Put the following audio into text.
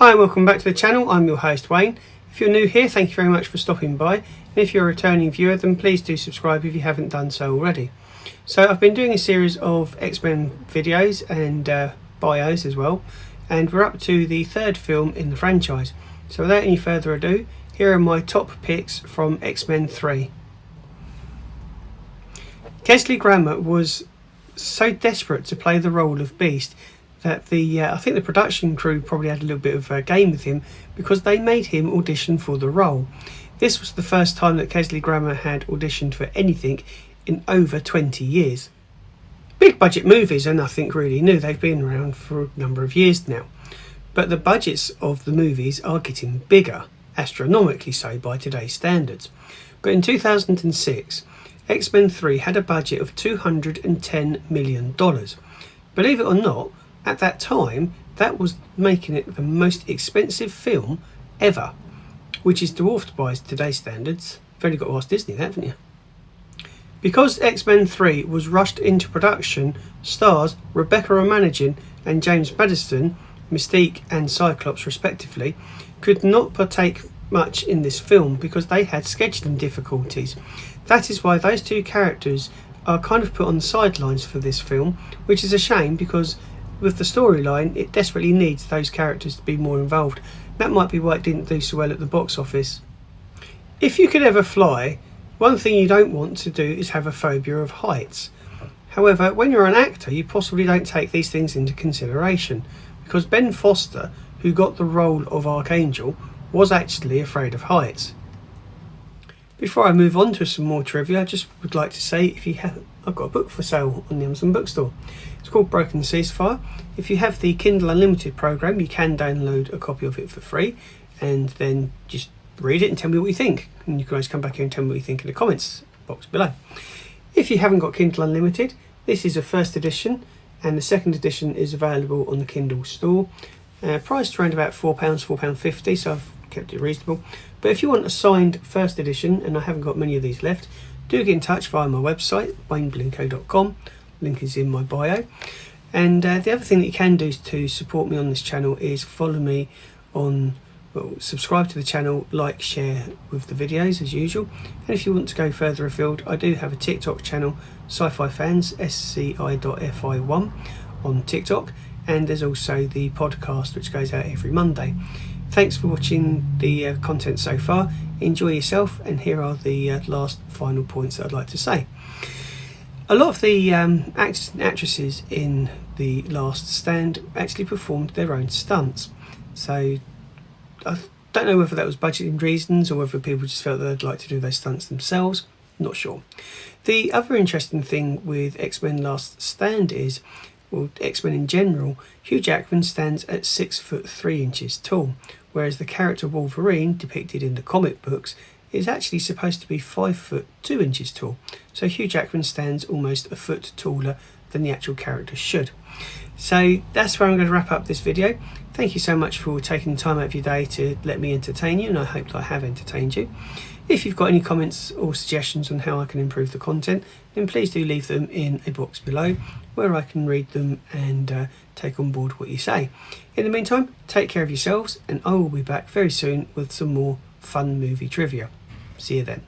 Hi and welcome back to the channel. I'm your host Wayne. If you're new here, thank you very much for stopping by, and if you're a returning viewer then please do subscribe if you haven't done so already. So I've been doing a series of X-Men videos and bios as well, and we're up to the third film in the franchise. So without any further ado, here are my top picks from X-Men 3. Kelsey Grammer was so desperate to play the role of Beast that I think the production crew probably had a little bit of a game with him, because they made him audition for the role. This was the first time that Kelsey Grammer had auditioned for anything in over 20 years. Big budget movies are nothing really new, they've been around for a number of years now. But the budgets of the movies are getting bigger, astronomically so by today's standards. But in 2006, X-Men 3 had a budget of $210 million. Believe it or not, at that time, that was making it the most expensive film ever, which is dwarfed by today's standards. You've only got to ask Disney that, haven't you? Because X-Men 3 was rushed into production, stars Rebecca Romijn and James Marsden, Mystique and Cyclops respectively, could not partake much in this film because they had scheduling difficulties. That is why those two characters are kind of put on the sidelines for this film, which is a shame because with the storyline it desperately needs those characters to be more involved. That might be why it didn't do so well at the box office. If you could ever fly, one thing you don't want to do is have a phobia of heights. However, when you're an actor you possibly don't take these things into consideration, because Ben Foster, who got the role of Archangel, was actually afraid of heights. Before I move on to some more trivia, I just would like to say, I've got a book for sale on the Amazon bookstore. It's called Broken Ceasefire. If you have the Kindle Unlimited program, you can download a copy of it for free and then just read it and tell me what you think. And you can always come back here and tell me what you think in the comments box below. If you haven't got Kindle Unlimited, this is a first edition and the second edition is available on the Kindle store. Priced around about £4, £4.50, so I've kept it reasonable. But if you want a signed first edition, and I haven't got many of these left, do get in touch via my website, wayneblinko.com. Link is in my bio. And the other thing that you can do to support me on this channel is follow me on, subscribe to the channel, like, share with the videos as usual. And if you want to go further afield, I do have a TikTok channel, Sci-Fi Fans, sci.fi1 on TikTok. And there's also the podcast which goes out every Monday. Thanks for watching the content so far. Enjoy yourself, and here are the last final points that I'd like to say. A lot of the actors and actresses in The Last Stand actually performed their own stunts. So I don't know whether that was budgeting reasons or whether people just felt that they'd like to do those stunts themselves. Not sure. The other interesting thing with X-Men Last Stand is, well, X-Men in general, Hugh Jackman stands at 6'3" tall, whereas the character Wolverine, depicted in the comic books, is actually supposed to be 5'2" tall. So Hugh Jackman stands almost a foot taller than the actual character should. So that's where I'm going to wrap up this video. Thank you so much for taking the time out of your day to let me entertain you, and I hope that I have entertained you. If you've got any comments or suggestions on how I can improve the content, then please do leave them in a box below where I can read them and take on board what you say. In the meantime, take care of yourselves, and I will be back very soon with some more fun movie trivia. See you then.